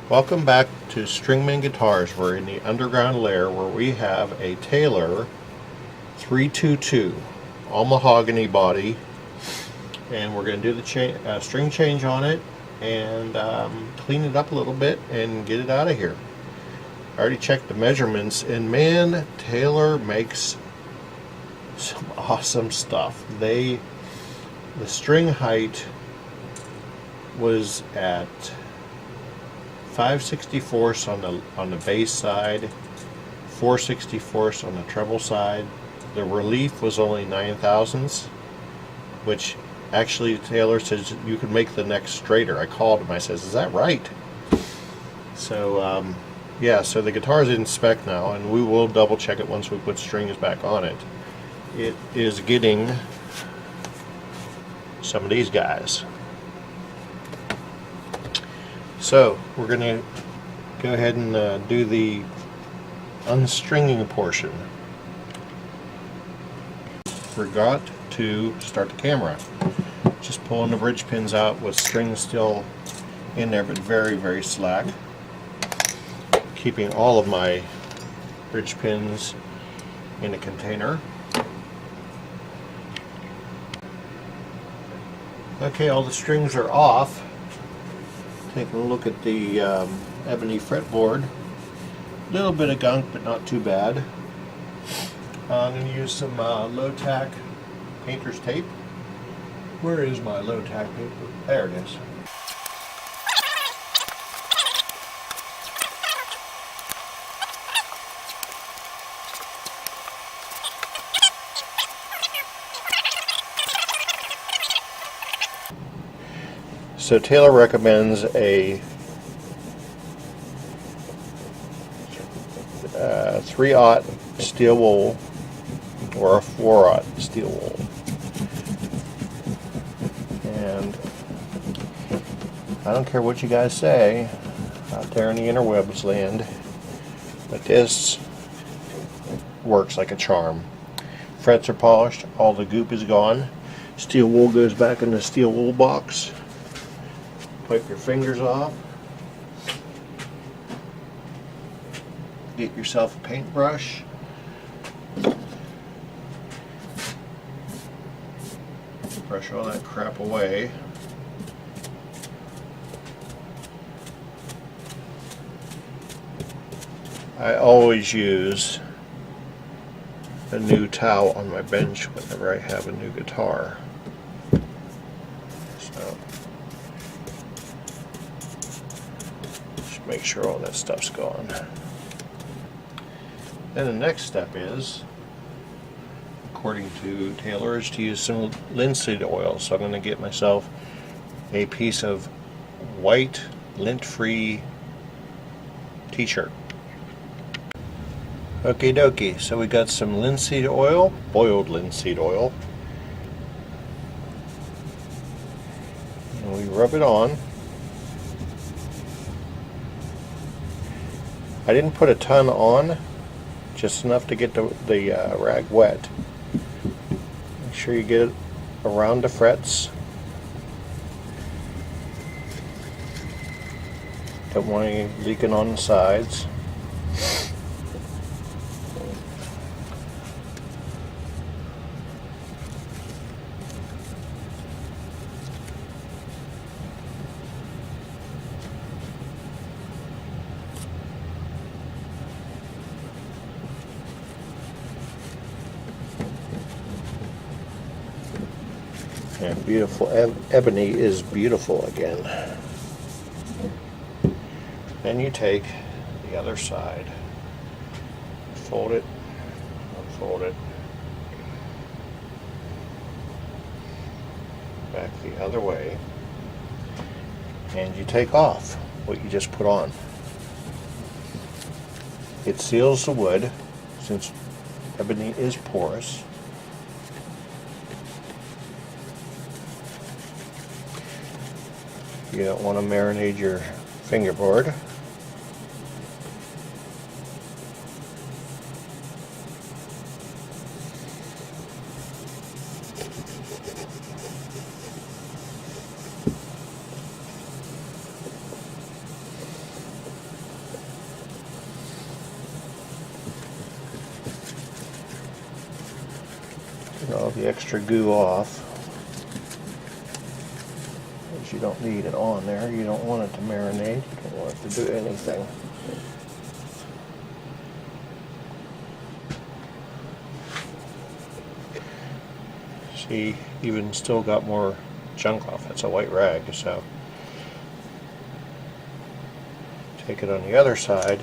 Welcome back to Stringman Guitars. We're in the underground lair where we have a Taylor 322 all mahogany body, and we're going to do the string change on it and clean it up a little bit and get it out of here. I already checked the measurements, and man, Taylor makes some awesome stuff. The string height was at 5/64 on the bass side, 4/64 on the treble side. The relief was only 9/1000, which actually Taylor says you could make the neck straighter. I called him. I says, "Is that right?" So yeah, so the guitar is in spec now, and we will double check it once we put strings back on it. It is getting some of these guys. So we're going to go ahead and do the unstringing portion. Forgot to start the camera. Just pulling the bridge pins out with strings still in there, but very, very slack. Keeping all of my bridge pins in a container. Okay, all the strings are off. Taking a look at the ebony fretboard. A little bit of gunk, but not too bad. I'm going to use some low-tack painter's tape. Where is my low-tack paper? There it is. So Taylor recommends a 3/0 steel wool or a 4/0 steel wool, and I don't care what you guys say out there in the interwebs land, but this works like a charm. Frets are polished, all the goop is gone. Steel wool goes back in the steel wool box. Wipe your fingers off. Get yourself a paintbrush. Brush all that crap away. I always use a new towel on my bench whenever I have a new guitar. So make sure all that stuff's gone. Then the next step is, according to Taylor, is to use some linseed oil. So I'm going to get myself a piece of white lint-free t-shirt. Okie dokie, so we got some linseed oil, boiled linseed oil, and we rub it on. I didn't put a ton on, just enough to get the rag wet. Make sure you get it around the frets. Don't want any leaking on the sides. And beautiful ebony is beautiful again. Then you take the other side, fold it, unfold it, back the other way, and you take off what you just put on. It seals the wood, since ebony is porous. You don't want to marinate your fingerboard. and all the extra goo off, because you don't need it on there. You don't want it to marinate. You don't want it to do anything. See, even still got more junk off. That's a white rag, so take it on the other side.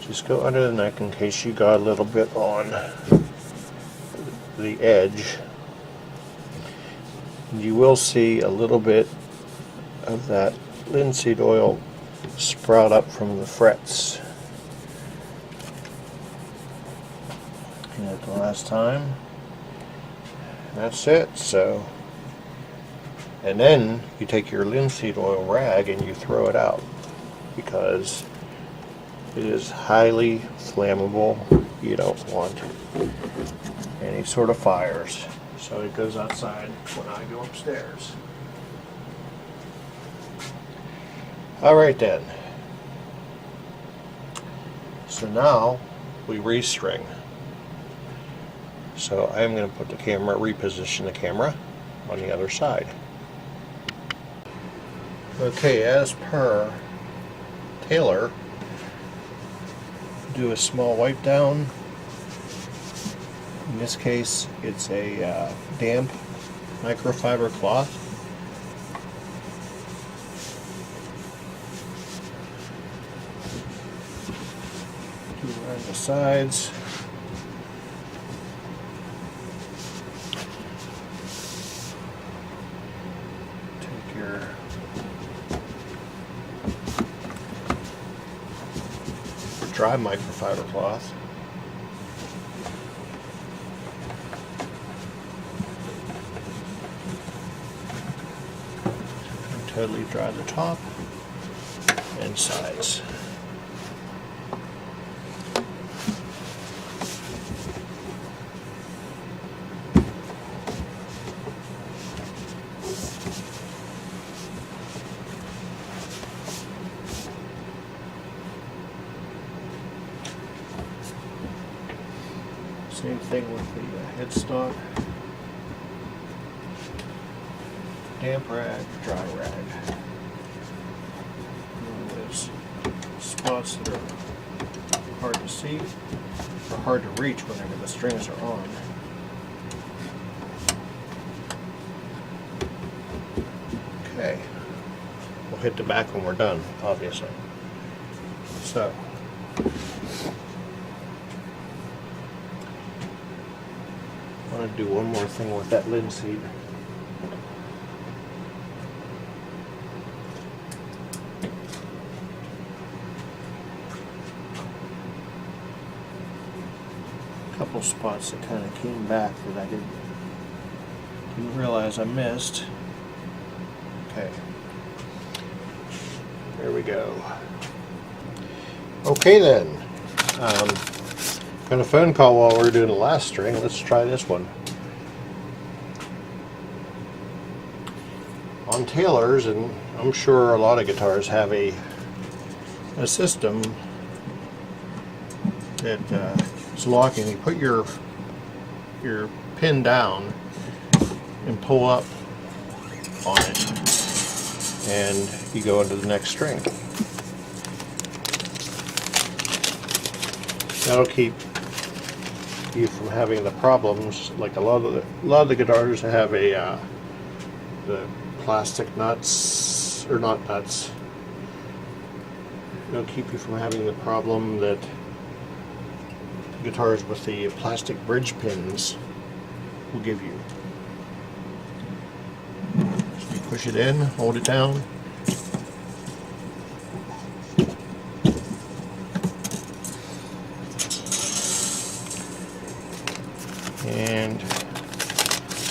Just go under the neck in case you got a little bit on the edge. You will see a little bit of that linseed oil sprout up from the frets. And the last time. That's it. So, and then you take your linseed oil rag and you throw it out, because it is highly flammable. You don't want any sort of fires. So it goes outside when I go upstairs. Alright then. So now we restring. So I'm going to put the camera, reposition the camera on the other side. Okay, as per Taylor, do a small wipe down. In this case, it's a damp microfiber cloth. Do around the sides. Take your dry microfiber cloth. Totally dry the top and sides. Same thing with the headstock. Damp rag, dry rag. And those spots that are hard to see or hard to reach whenever the strings are on. Okay. We'll hit the back when we're done, obviously. So, I want to do one more thing with that linseed. Couple spots that kind of came back that I didn't realize I missed. Okay, there we go. Okay then, got a phone call while we were doing the last string. Let's try this one. On Taylor's, and I'm sure a lot of guitars have a system that it's locking. You put your pin down and pull up on it, and you go into the next string. That'll keep you from having the problems like a lot of the guitars have the plastic nuts, or not nuts. It'll keep you from having the problem that guitars with the plastic bridge pins will give you. So you push it in, hold it down, and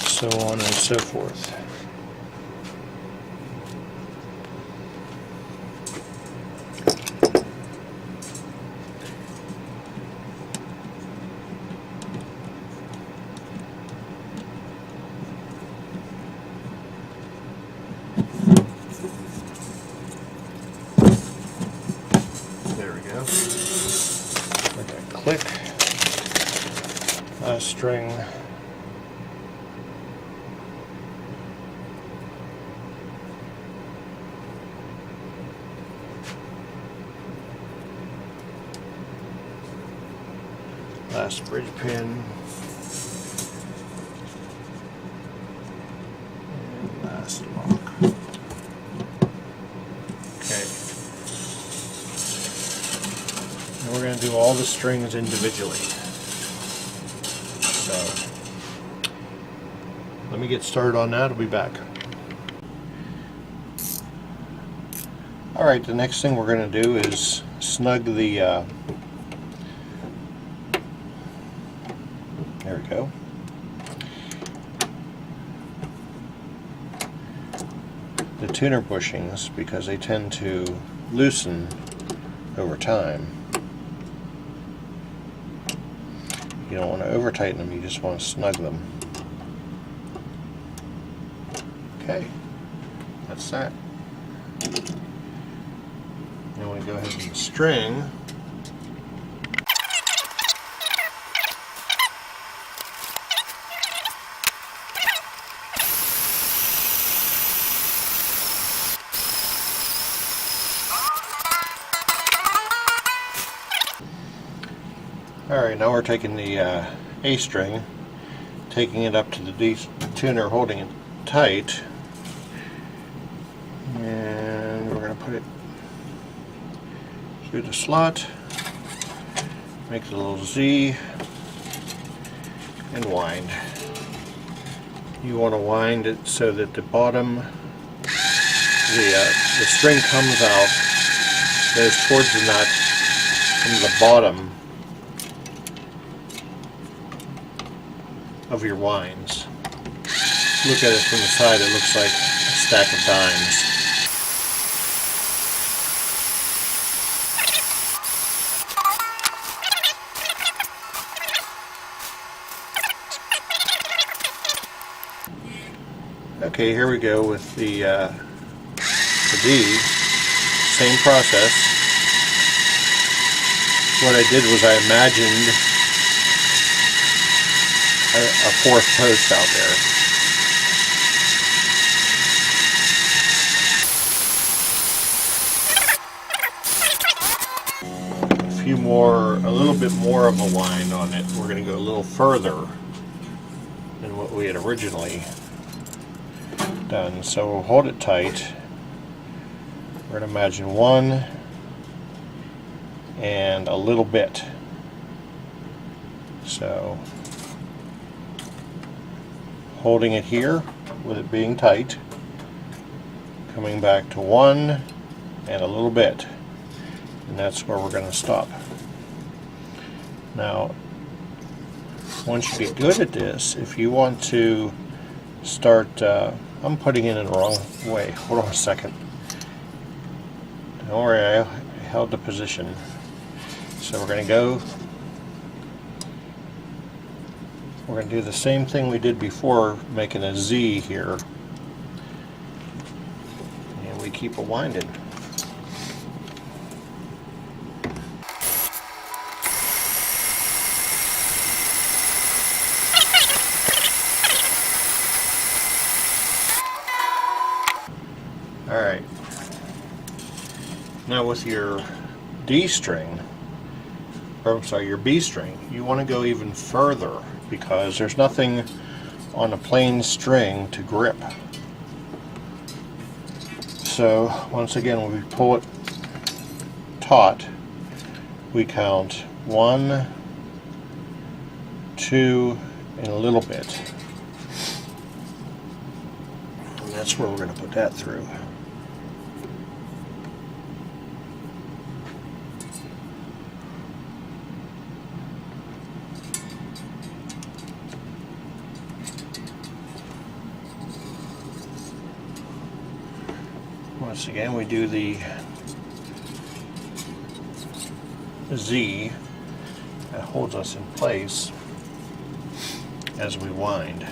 so on and so forth. Click, last string, Last bridge pin. And last lock. Okay. And we're going to do all the strings individually. So, let me get started on that. I'll be back. Alright, the next thing we're going to do is snug the there we go. The tuner bushings, because they tend to loosen over time. You don't want to over tighten them, you just want to snug them. Okay, that's that. Now we go ahead and string. Alright, now we're taking the A string, taking it up to the D tuner, holding it tight, and we're going to put it through the slot, make a little Z, and wind. You want to wind it so that the bottom, the string comes out, goes towards the nut, and the bottom of your winds. Look at it from the side, it looks like a stack of dimes. Okay, here we go with the D. Same process. What I did was I imagined a fourth post out there. A little bit more of a wind on it. We're going to go a little further than what we had originally done. So we'll hold it tight. We're going to imagine one and a little bit. So holding it here with it being tight, coming back to one and a little bit, and that's where we're going to stop. Now once you get good at this, if you want to start, I'm putting it in the wrong way, hold on a second, don't worry, I held the position. So we're going to go, we're going to do the same thing we did before, making a Z here, and we keep a winding. Alright, now with your D string, or I'm sorry, your B string, you want to go even further because there's nothing on a plain string to grip. So once again, when we pull it taut, we count 1, 2, and a little bit. And that's where we're going to put that through. Once again, we do the Z that holds us in place as we wind.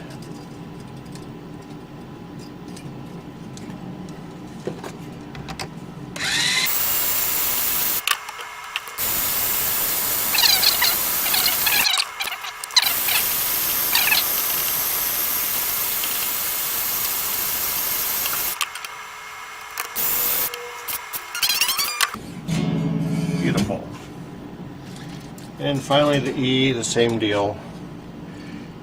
And finally the E, the same deal.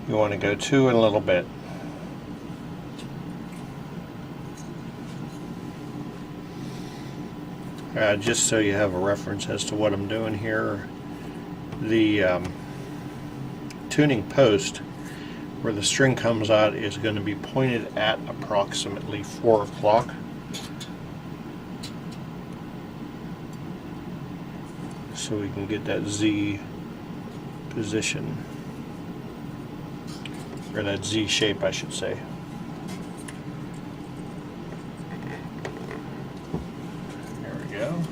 You want to go 2 and a little bit. Just so you have a reference as to what I'm doing here, the tuning post where the string comes out is going to be pointed at approximately 4 o'clock. So we can get that Z position, or that Z shape I should say. There we go.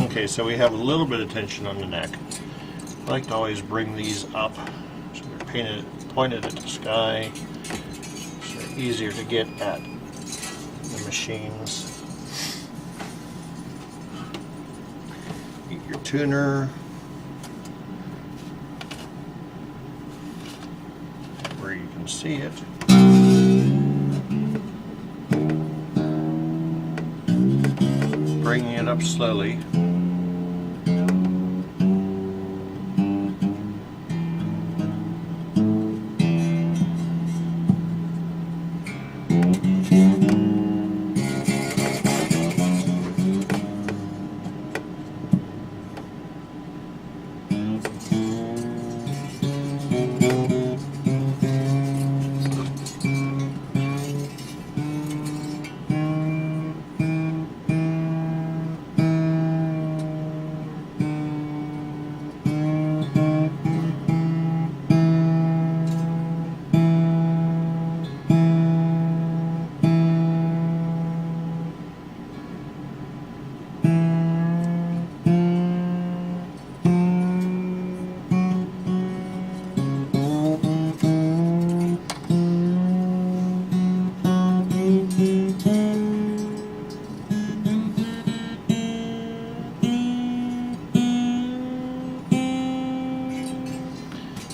Okay, so we have a little bit of tension on the neck. I like to always bring these up so they're pointed at the sky, so they're easier to get at the machines. Get your tuner, where you can see it. Bringing it up slowly.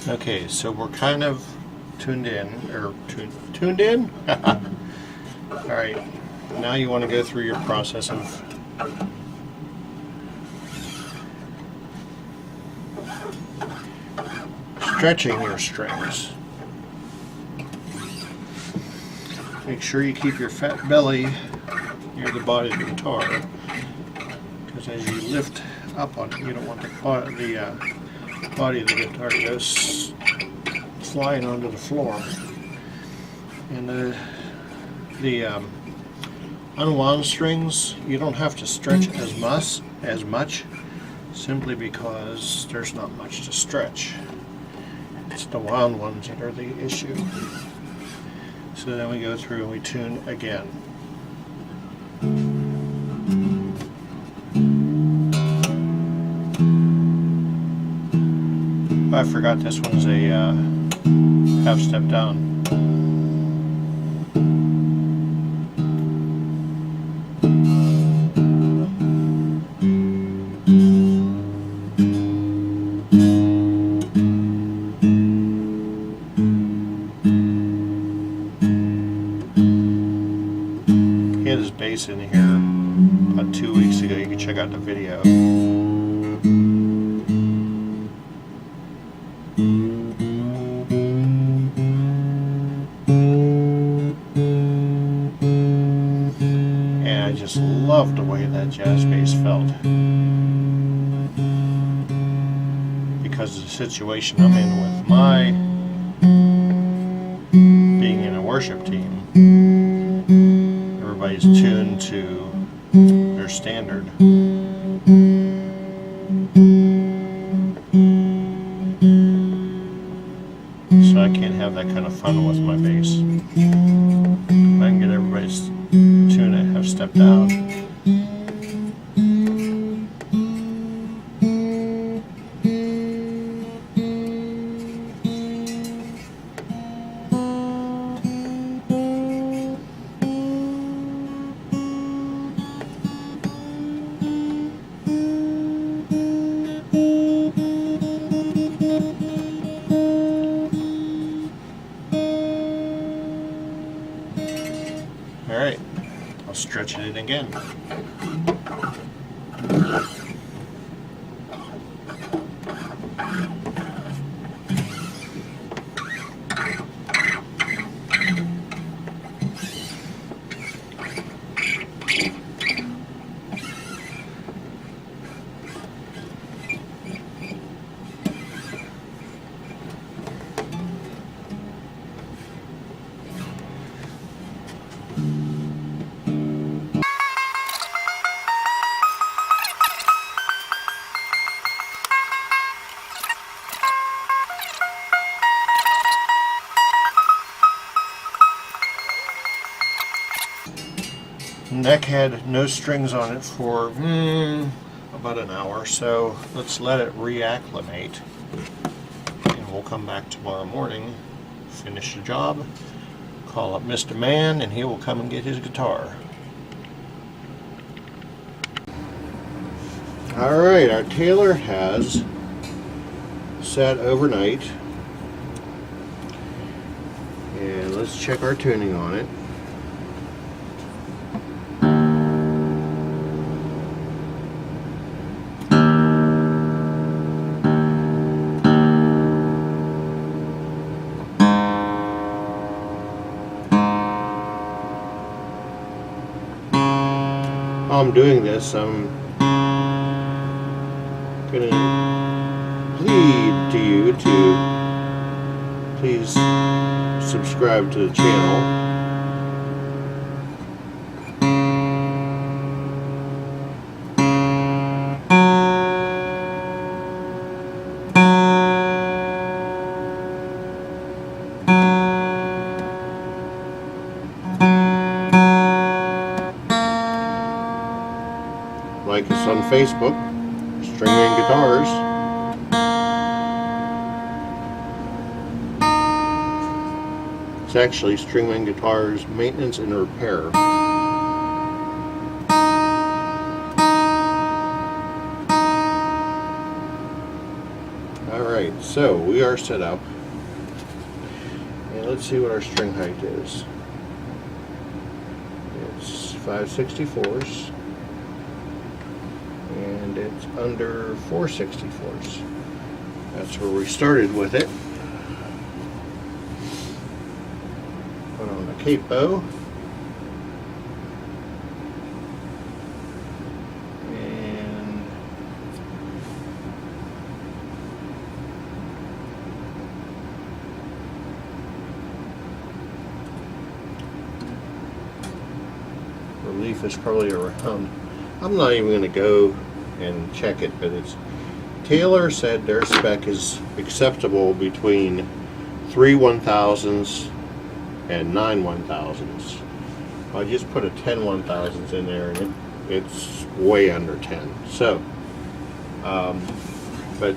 Okay, so we're kind of tuned in, or tuned in? Alright, now you want to go through your process of stretching your strings. Make sure you keep your fat belly near the body of the guitar, because as you lift up on it, you don't want the body of the guitar to go flying onto the floor. And the unwound strings, you don't have to stretch as much simply because there's not much to stretch. It's the wound ones that are the issue. So then we go through and we tune again. I forgot this one's a half step down. He had his bass in here about 2 weeks ago. You can check out the video. I just loved the way that jazz bass felt, because of the situation I'm in with my being in a worship team. Everybody's tuned to their standard. So I can't have that kind of fun with my bass. If I can get everybody's tune a half step down. Alright, I'll stretch it in again. Neck had no strings on it for about an hour, so let's let it reacclimate, and we'll come back tomorrow morning, finish the job, call up Mr. Man, and he will come and get his guitar. Alright, our tailor has sat overnight, and let's check our tuning on it. While I'm doing this, I'm going to plead to you to please subscribe to the channel. Like us on Facebook, Stringman Guitars. It's actually Stringman Guitars Maintenance and Repair. Alright, so we are set up. And let's see what our string height is. It's 5/64. And it's under 4/64. That's where we started with it. Put on the capo. And relief is probably around. I'm not even going to go and check it, but it's Taylor said their spec is acceptable between 3 1,000s and 9 1,000s. I just put a 10 1,000s in there, and it's way under 10. So, but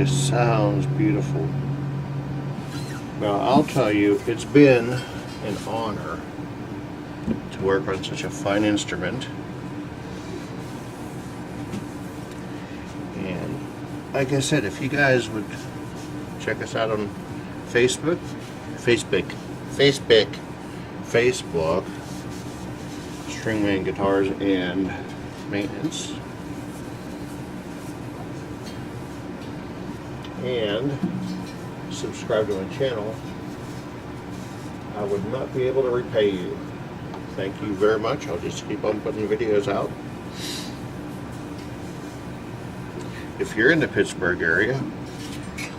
just sounds beautiful. Well, I'll tell you, it's been an honor to work on such a fine instrument. And like I said, if you guys would check us out on Facebook, Stringman Guitars and Maintenance. And subscribe to my channel, I would not be able to repay you. Thank you very much. I'll just keep on putting videos out. If you're in the Pittsburgh area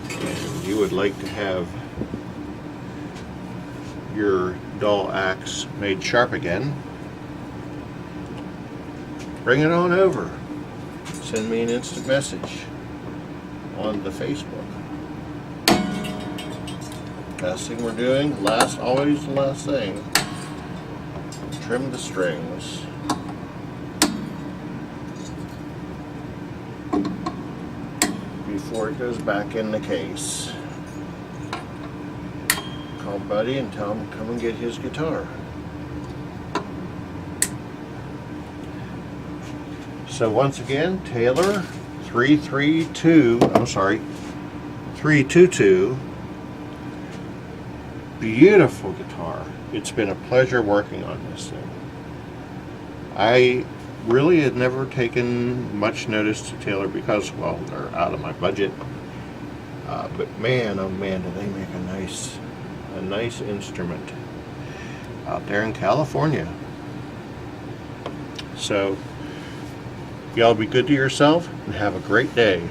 and you would like to have your dull axe made sharp again, bring it on over. Send me an instant message on the Facebook. Last thing we're doing, always the last thing, trim the strings. Before it goes back in the case. Call Buddy and tell him to come and get his guitar. So once again, Taylor 322, beautiful guitar. It's been a pleasure working on this thing. I really had never taken much notice to Taylor because, well, they're out of my budget. But man, oh man, do they make a nice instrument out there in California. So, y'all be good to yourself and have a great day.